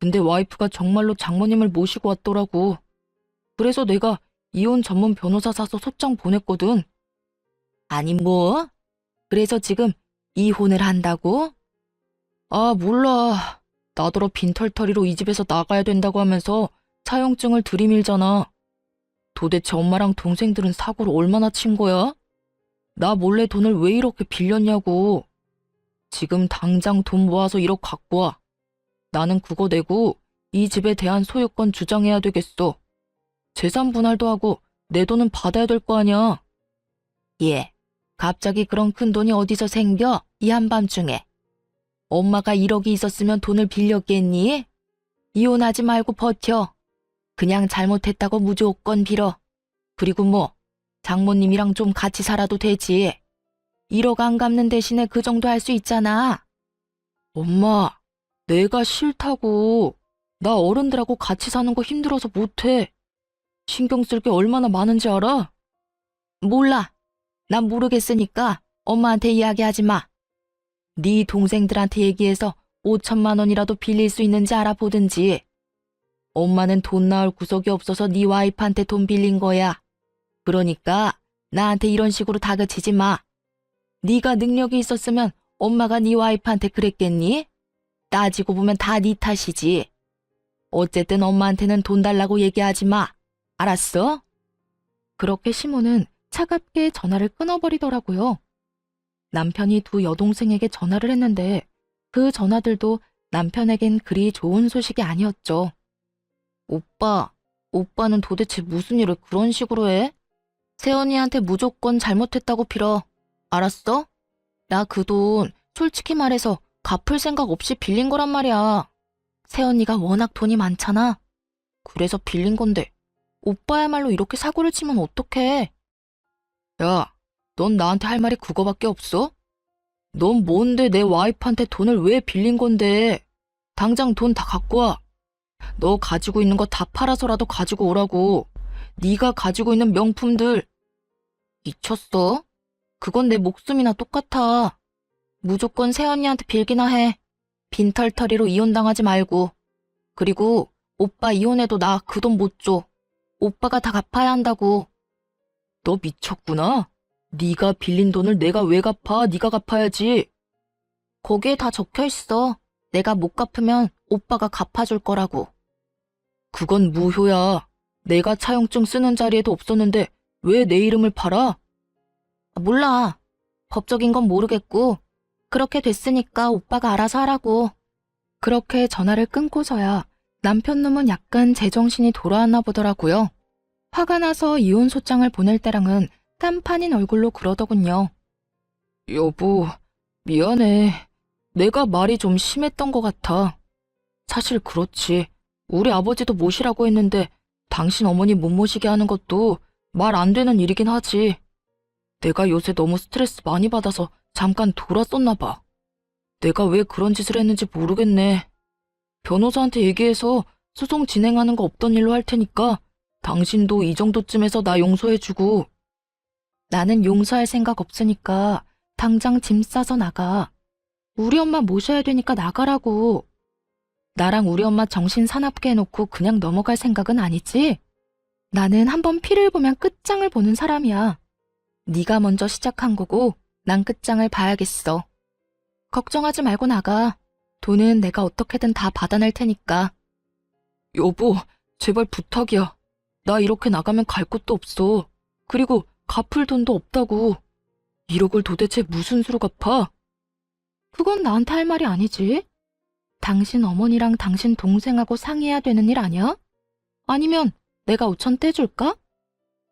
근데 와이프가 정말로 장모님을 모시고 왔더라고. 그래서 내가 이혼 전문 변호사 사서 소장 보냈거든. 아니 뭐? 그래서 지금 이혼을 한다고? 아, 몰라. 나더러 빈털터리로 이 집에서 나가야 된다고 하면서 차용증을 들이밀잖아. 도대체 엄마랑 동생들은 사고를 얼마나 친 거야? 나 몰래 돈을 왜 이렇게 빌렸냐고. 지금 당장 돈 모아서 1억 갖고 와. 나는 그거 내고 이 집에 대한 소유권 주장해야 되겠어. 재산 분할도 하고 내 돈은 받아야 될 거 아니야. 예, 갑자기 그런 큰 돈이 어디서 생겨? 이 한밤중에. 엄마가 1억이 있었으면 돈을 빌렸겠니? 이혼하지 말고 버텨. 그냥 잘못했다고 무조건 빌어. 그리고 뭐 장모님이랑 좀 같이 살아도 되지. 1억 안 갚는 대신에 그 정도 할 수 있잖아. 엄마, 내가 싫다고. 나 어른들하고 같이 사는 거 힘들어서 못해. 신경 쓸 게 얼마나 많은지 알아? 몰라. 난 모르겠으니까 엄마한테 이야기하지 마. 네 동생들한테 얘기해서 5천만 원이라도 빌릴 수 있는지 알아보든지. 엄마는 돈 나올 구석이 없어서 네 와이프한테 돈 빌린 거야. 그러니까 나한테 이런 식으로 다그치지 마. 네가 능력이 있었으면 엄마가 네 와이프한테 그랬겠니? 따지고 보면 다 네 탓이지. 어쨌든 엄마한테는 돈 달라고 얘기하지 마. 알았어? 그렇게 시모는 차갑게 전화를 끊어버리더라고요. 남편이 두 여동생에게 전화를 했는데 그 전화들도 남편에겐 그리 좋은 소식이 아니었죠. 오빠는 도대체 무슨 일을 그런 식으로 해? 세연이한테 무조건 잘못했다고 빌어. 알았어? 나 그 돈 솔직히 말해서 갚을 생각 없이 빌린 거란 말이야. 세연이가 워낙 돈이 많잖아. 그래서 빌린 건데 오빠야말로 이렇게 사고를 치면 어떡해? 야, 넌 나한테 할 말이 그거밖에 없어? 넌 뭔데 내 와이프한테 돈을 왜 빌린 건데? 당장 돈 다 갖고 와. 너 가지고 있는 거 다 팔아서라도 가지고 오라고. 네가 가지고 있는 명품들. 미쳤어? 그건 내 목숨이나 똑같아. 무조건 세연이한테 빌기나 해. 빈털터리로 이혼당하지 말고. 그리고 오빠 이혼해도 나 그 돈 못 줘. 오빠가 다 갚아야 한다고. 너 미쳤구나. 네가 빌린 돈을 내가 왜 갚아? 네가 갚아야지. 거기에 다 적혀 있어. 내가 못 갚으면 오빠가 갚아줄 거라고. 그건 무효야. 내가 차용증 쓰는 자리에도 없었는데 왜 내 이름을 팔아? 몰라. 법적인 건 모르겠고 그렇게 됐으니까 오빠가 알아서 하라고. 그렇게 전화를 끊고서야 남편 놈은 약간 제정신이 돌아왔나 보더라고요. 화가 나서 이혼 소장을 보낼 때랑은 딴판인 얼굴로 그러더군요. 여보, 미안해. 내가 말이 좀 심했던 것 같아. 사실 그렇지. 우리 아버지도 모시라고 했는데 당신 어머니 못 모시게 하는 것도 말 안 되는 일이긴 하지. 내가 요새 너무 스트레스 많이 받아서 잠깐 돌았었나 봐. 내가 왜 그런 짓을 했는지 모르겠네. 변호사한테 얘기해서 소송 진행하는 거 없던 일로 할 테니까 당신도 이 정도쯤에서 나 용서해주고. 나는 용서할 생각 없으니까 당장 짐 싸서 나가. 우리 엄마 모셔야 되니까 나가라고. 나랑 우리 엄마 정신 사납게 해놓고 그냥 넘어갈 생각은 아니지? 나는 한번 피를 보면 끝장을 보는 사람이야. 네가 먼저 시작한 거고 난 끝장을 봐야겠어. 걱정하지 말고 나가. 돈은 내가 어떻게든 다 받아낼 테니까. 여보, 제발 부탁이야. 나 이렇게 나가면 갈 곳도 없어. 그리고 갚을 돈도 없다고. 1억을 도대체 무슨 수로 갚아? 그건 나한테 할 말이 아니지. 당신 어머니랑 당신 동생하고 상의해야 되는 일 아니야? 아니면 내가 5천 떼줄까?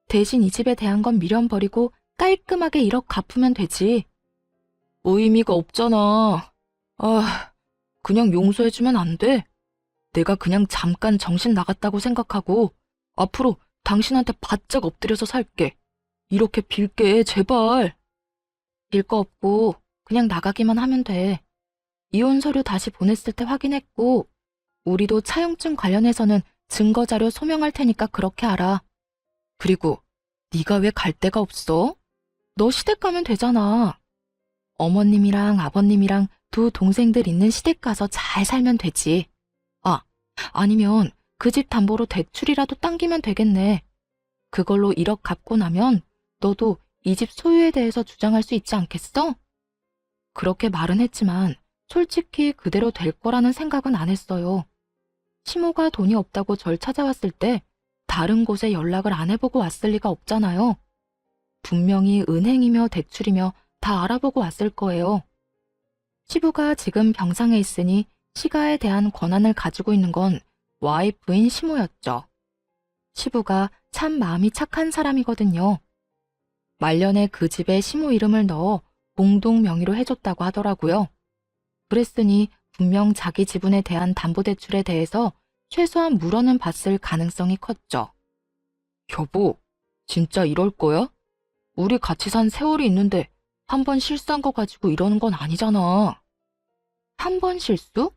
대신 이 집에 대한 건 미련 버리고 깔끔하게 1억 갚으면 되지. 의미가 없잖아. 아, 그냥 용서해주면 안 돼? 내가 그냥 잠깐 정신 나갔다고 생각하고 앞으로 당신한테 바짝 엎드려서 살게. 이렇게 빌게, 제발. 빌 거 없고 그냥 나가기만 하면 돼. 이혼 서류 다시 보냈을 때 확인했고 우리도 차용증 관련해서는 증거자료 소명할 테니까 그렇게 알아. 그리고 네가 왜 갈 데가 없어? 너 시댁 가면 되잖아. 어머님이랑 아버님이랑 두 동생들 있는 시댁 가서 잘 살면 되지. 아, 아니면 그 집 담보로 대출이라도 당기면 되겠네. 그걸로 1억 갚고 나면 너도 이 집 소유에 대해서 주장할 수 있지 않겠어? 그렇게 말은 했지만 솔직히 그대로 될 거라는 생각은 안 했어요. 시모가 돈이 없다고 절 찾아왔을 때 다른 곳에 연락을 안 해보고 왔을 리가 없잖아요. 분명히 은행이며 대출이며 다 알아보고 왔을 거예요. 시부가 지금 병상에 있으니 시가에 대한 권한을 가지고 있는 건 와이프인 시모였죠. 시부가 참 마음이 착한 사람이거든요. 말년에 그 집에 시모 이름을 넣어 공동 명의로 해줬다고 하더라고요. 그랬으니 분명 자기 지분에 대한 담보대출에 대해서 최소한 물어는 봤을 가능성이 컸죠. 여보, 진짜 이럴 거야? 우리 같이 산 세월이 있는데 한 번 실수한 거 가지고 이러는 건 아니잖아. 한 번 실수?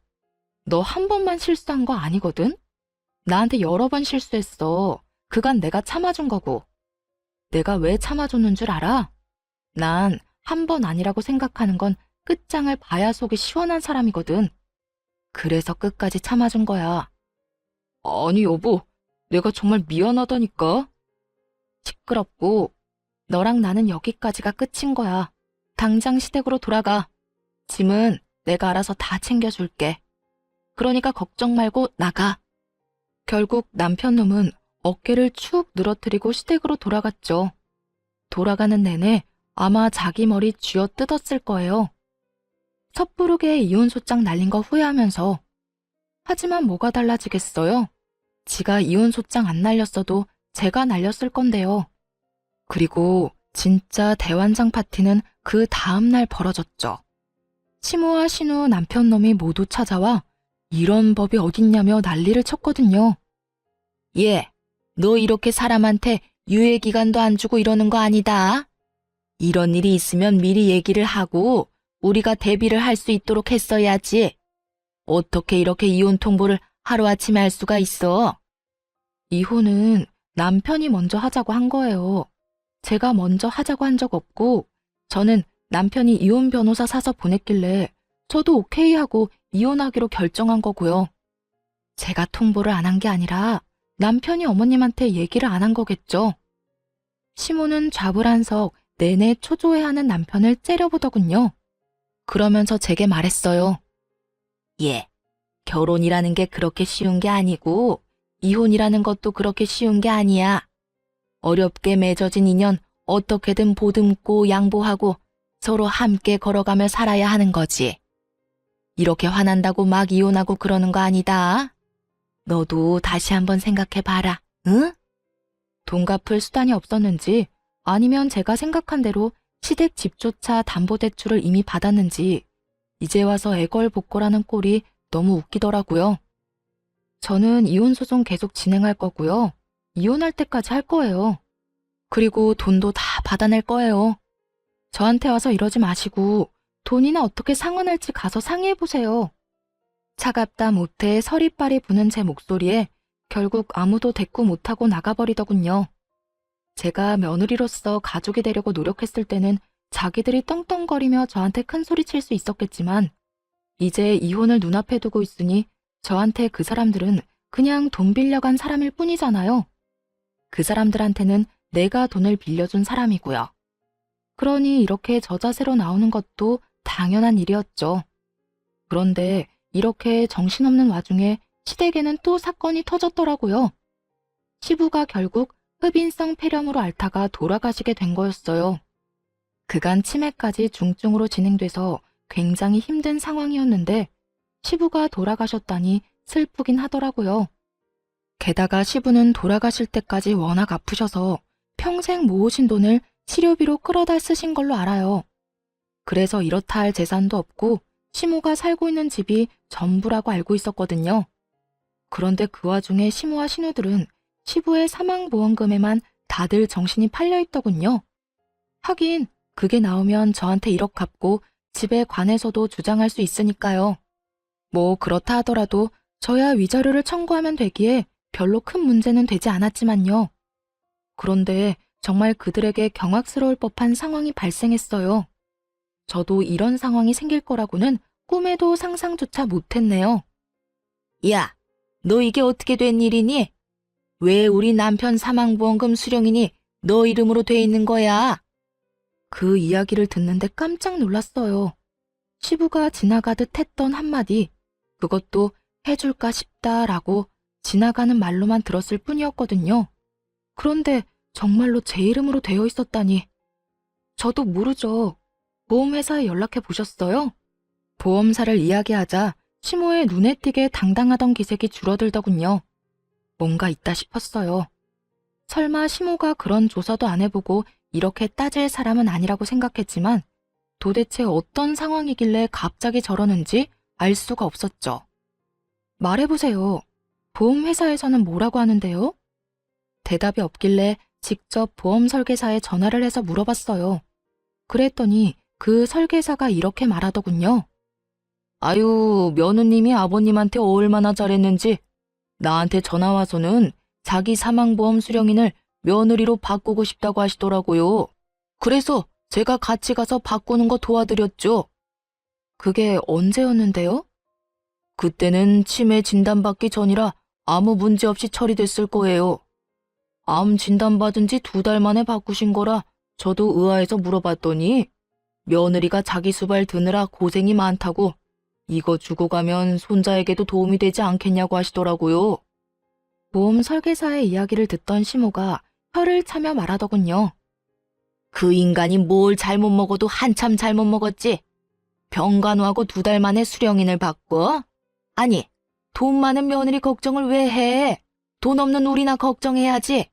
너 한 번만 실수한 거 아니거든? 나한테 여러 번 실수했어. 그간 내가 참아준 거고. 내가 왜 참아줬는 줄 알아? 난 한 번 아니라고 생각하는 건 끝장을 봐야 속이 시원한 사람이거든. 그래서 끝까지 참아준 거야. 아니 여보, 내가 정말 미안하다니까. 시끄럽고 너랑 나는 여기까지가 끝인 거야. 당장 시댁으로 돌아가. 짐은 내가 알아서 다 챙겨줄게. 그러니까 걱정 말고 나가. 결국 남편 놈은 어깨를 축 늘어뜨리고 시댁으로 돌아갔죠. 돌아가는 내내 아마 자기 머리 쥐어 뜯었을 거예요. 섣부르게 이혼소장 날린 거 후회하면서. 하지만 뭐가 달라지겠어요? 지가 이혼소장 안 날렸어도 제가 날렸을 건데요. 그리고 진짜 대환장 파티는 그 다음날 벌어졌죠. 시모와 신우 남편 놈이 모두 찾아와 이런 법이 어딨냐며 난리를 쳤거든요. 얘, 너 이렇게 사람한테 유예기간도 안 주고 이러는 거 아니다. 이런 일이 있으면 미리 얘기를 하고 우리가 대비를 할 수 있도록 했어야지. 어떻게 이렇게 이혼 통보를 하루아침에 할 수가 있어? 이혼은 남편이 먼저 하자고 한 거예요. 제가 먼저 하자고 한 적 없고 저는 남편이 이혼 변호사 사서 보냈길래 저도 오케이 하고 이혼하기로 결정한 거고요. 제가 통보를 안 한 게 아니라 남편이 어머님한테 얘기를 안 한 거겠죠. 시모는 좌불안석 내내 초조해하는 남편을 째려보더군요. 그러면서 제게 말했어요. 예, 결혼이라는 게 그렇게 쉬운 게 아니고 이혼이라는 것도 그렇게 쉬운 게 아니야. 어렵게 맺어진 인연 어떻게든 보듬고 양보하고 서로 함께 걸어가며 살아야 하는 거지. 이렇게 화난다고 막 이혼하고 그러는 거 아니다. 너도 다시 한번 생각해봐라, 응? 돈 갚을 수단이 없었는지 아니면 제가 생각한 대로 시댁 집조차 담보대출을 이미 받았는지 이제 와서 애걸복걸하는 꼴이 너무 웃기더라고요. 저는 이혼소송 계속 진행할 거고요. 이혼할 때까지 할 거예요. 그리고 돈도 다 받아낼 거예요. 저한테 와서 이러지 마시고 돈이나 어떻게 상환할지 가서 상의해보세요. 차갑다 못해 서리빨이 부는 제 목소리에 결국 아무도 대꾸 못하고 나가버리더군요. 제가 며느리로서 가족이 되려고 노력했을 때는 자기들이 떵떵거리며 저한테 큰 소리 칠 수 있었겠지만 이제 이혼을 눈앞에 두고 있으니 저한테 그 사람들은 그냥 돈 빌려간 사람일 뿐이잖아요. 그 사람들한테는 내가 돈을 빌려준 사람이고요. 그러니 이렇게 저자세로 나오는 것도 당연한 일이었죠. 그런데 이렇게 정신없는 와중에 시댁에는 또 사건이 터졌더라고요. 시부가 결국 흡인성 폐렴으로 앓다가 돌아가시게 된 거였어요. 그간 치매까지 중증으로 진행돼서 굉장히 힘든 상황이었는데 시부가 돌아가셨다니 슬프긴 하더라고요. 게다가 시부는 돌아가실 때까지 워낙 아프셔서 평생 모으신 돈을 치료비로 끌어다 쓰신 걸로 알아요. 그래서 이렇다 할 재산도 없고 시모가 살고 있는 집이 전부라고 알고 있었거든요. 그런데 그 와중에 시모와 신우들은 시부의 사망보험금에만 다들 정신이 팔려 있더군요. 하긴 그게 나오면 저한테 1억 갚고 집에 관해서도 주장할 수 있으니까요. 뭐 그렇다 하더라도 저야 위자료를 청구하면 되기에 별로 큰 문제는 되지 않았지만요. 그런데 정말 그들에게 경악스러울 법한 상황이 발생했어요. 저도 이런 상황이 생길 거라고는 꿈에도 상상조차 못했네요. 야, 너 이게 어떻게 된 일이니? 왜 우리 남편 사망보험금 수령인이 너 이름으로 돼 있는 거야? 그 이야기를 듣는데 깜짝 놀랐어요. 시부가 지나가듯 했던 한마디, 그것도 해줄까 싶다라고 지나가는 말로만 들었을 뿐이었거든요. 그런데 정말로 제 이름으로 되어 있었다니. 저도 모르죠. 보험회사에 연락해 보셨어요? 보험사를 이야기하자 시모의 눈에 띄게 당당하던 기색이 줄어들더군요. 뭔가 있다 싶었어요. 설마 시모가 그런 조사도 안 해보고 이렇게 따질 사람은 아니라고 생각했지만 도대체 어떤 상황이길래 갑자기 저러는지 알 수가 없었죠. 말해보세요. 보험회사에서는 뭐라고 하는데요? 대답이 없길래 직접 보험 설계사에 전화를 해서 물어봤어요. 그랬더니 그 설계사가 이렇게 말하더군요. 아유, 며느님이 아버님한테 얼마나 잘했는지 나한테 전화와서는 자기 사망보험 수령인을 며느리로 바꾸고 싶다고 하시더라고요. 그래서 제가 같이 가서 바꾸는 거 도와드렸죠. 그게 언제였는데요? 그때는 치매 진단받기 전이라 아무 문제 없이 처리됐을 거예요. 암 진단받은 지 2달 만에 바꾸신 거라 저도 의아해서 물어봤더니 며느리가 자기 수발 드느라 고생이 많다고 이거 주고 가면 손자에게도 도움이 되지 않겠냐고 하시더라고요. 보험 설계사의 이야기를 듣던 시모가 혀를 차며 말하더군요. 그 인간이 뭘 잘못 먹어도 한참 잘못 먹었지. 병간호하고 2달 만에 수령인을 바꿔? 아니, 돈 많은 며느리 걱정을 왜 해? 돈 없는 우리나 걱정해야지.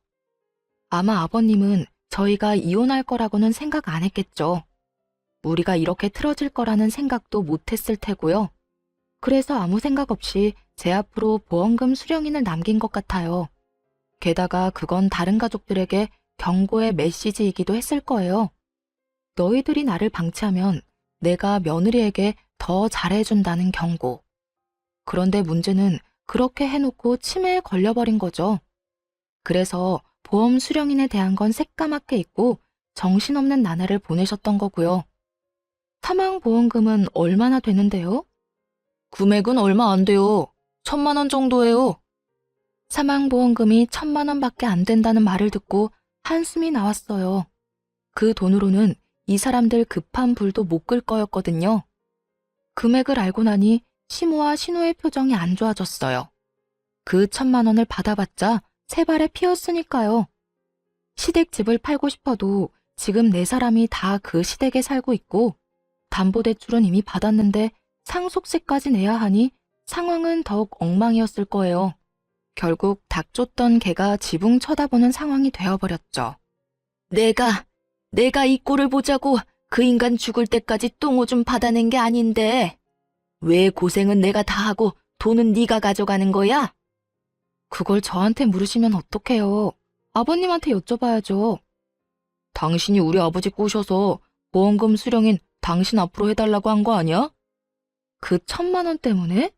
아마 아버님은 저희가 이혼할 거라고는 생각 안 했겠죠. 우리가 이렇게 틀어질 거라는 생각도 못했을 테고요. 그래서 아무 생각 없이 제 앞으로 보험금 수령인을 남긴 것 같아요. 게다가 그건 다른 가족들에게 경고의 메시지이기도 했을 거예요. 너희들이 나를 방치하면 내가 며느리에게 더 잘해준다는 경고. 그런데 문제는 그렇게 해놓고 치매에 걸려버린 거죠. 그래서 보험 수령인에 대한 건 새까맣게 잊고 정신없는 나날을 보내셨던 거고요. 사망보험금은 얼마나 되는데요? 금액은 얼마 안 돼요. 1,000만 원 정도예요. 사망보험금이 1,000만 원밖에 안 된다는 말을 듣고 한숨이 나왔어요. 그 돈으로는 이 사람들 급한 불도 못 끌 거였거든요. 금액을 알고 나니 시모와 신우의 표정이 안 좋아졌어요. 그 1,000만 원을 받아봤자 세 발에 피었으니까요. 시댁집을 팔고 싶어도 지금 4사람이 다 그 시댁에 살고 있고 담보대출은 이미 받았는데 상속세까지 내야 하니 상황은 더욱 엉망이었을 거예요. 결국 닥쳤던 개가 지붕 쳐다보는 상황이 되어버렸죠. 내가 이 꼴을 보자고 그 인간 죽을 때까지 똥오줌 받아낸 게 아닌데 왜 고생은 내가 다 하고 돈은 네가 가져가는 거야? 그걸 저한테 물으시면 어떡해요. 아버님한테 여쭤봐야죠. 당신이 우리 아버지 꼬셔서 보험금 수령인 당신 앞으로 해달라고 한 거 아니야? 그 1,000만 원 때문에?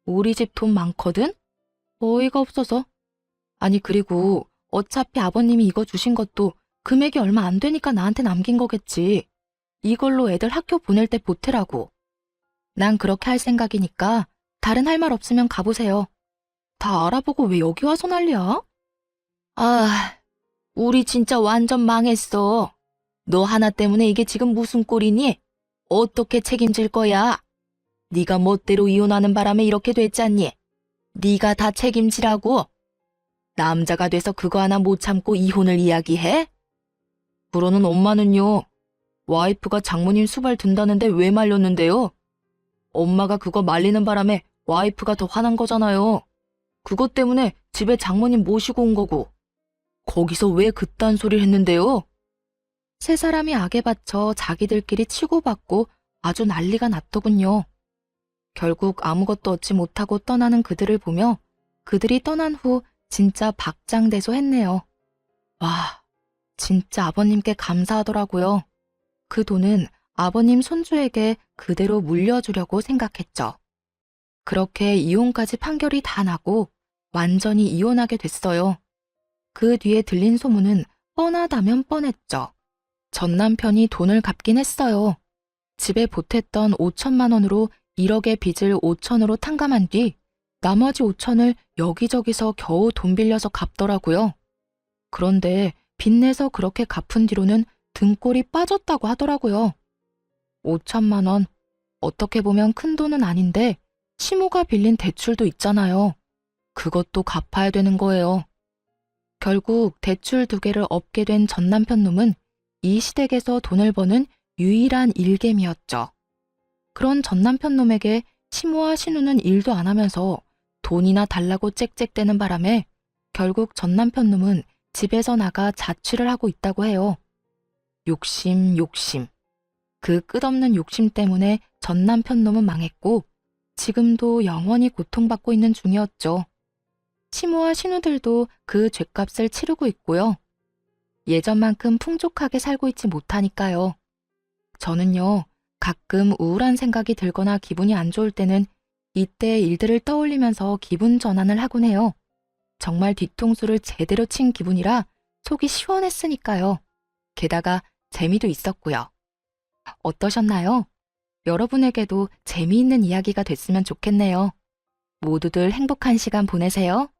우리 집 돈 많거든? 어이가 없어서. 아니 그리고 어차피 아버님이 이거 주신 것도 금액이 얼마 안 되니까 나한테 남긴 거겠지. 이걸로 애들 학교 보낼 때 보태라고. 난 그렇게 할 생각이니까 다른 할 말 없으면 가보세요. 다 알아보고 왜 여기 와서 난리야? 아, 우리 진짜 완전 망했어. 너 하나 때문에 이게 지금 무슨 꼴이니? 어떻게 책임질 거야? 네가 멋대로 이혼하는 바람에 이렇게 됐잖니. 네가 다 책임지라고. 남자가 돼서 그거 하나 못 참고 이혼을 이야기해? 그러는 엄마는요. 와이프가 장모님 수발 든다는데 왜 말렸는데요? 엄마가 그거 말리는 바람에 와이프가 더 화난 거잖아요. 그것 때문에 집에 장모님 모시고 온 거고. 거기서 왜 그딴 소리를 했는데요? 세 사람이 악에 받쳐 자기들끼리 치고받고 아주 난리가 났더군요. 결국 아무것도 얻지 못하고 떠나는 그들을 보며 그들이 떠난 후 진짜 박장대소했네요. 와, 진짜 아버님께 감사하더라고요. 그 돈은 아버님 손주에게 그대로 물려주려고 생각했죠. 그렇게 이혼까지 판결이 다 나고 완전히 이혼하게 됐어요. 그 뒤에 들린 소문은 뻔하다면 뻔했죠. 전 남편이 돈을 갚긴 했어요. 집에 보탰던 5천만 원으로 1억의 빚을 5천으로 탕감한 뒤 나머지 5천을 여기저기서 겨우 돈 빌려서 갚더라고요. 그런데 빚내서 그렇게 갚은 뒤로는 등골이 빠졌다고 하더라고요. 5천만 원, 어떻게 보면 큰 돈은 아닌데 시모가 빌린 대출도 있잖아요. 그것도 갚아야 되는 거예요. 결국 대출 2개를 엎게 된 전 남편 놈은 이 시댁에서 돈을 버는 유일한 일개미였죠. 그런 전 남편 놈에게 시모와 신우는 일도 안 하면서 돈이나 달라고 짹짹대는 바람에 결국 전 남편 놈은 집에서 나가 자취를 하고 있다고 해요. 욕심. 그 끝없는 욕심 때문에 전 남편 놈은 망했고 지금도 영원히 고통받고 있는 중이었죠. 시모와 신우들도 그 죗값을 치르고 있고요. 예전만큼 풍족하게 살고 있지 못하니까요. 저는요, 가끔 우울한 생각이 들거나 기분이 안 좋을 때는 이때의 일들을 떠올리면서 기분 전환을 하곤 해요. 정말 뒤통수를 제대로 친 기분이라 속이 시원했으니까요. 게다가 재미도 있었고요. 어떠셨나요? 여러분에게도 재미있는 이야기가 됐으면 좋겠네요. 모두들 행복한 시간 보내세요.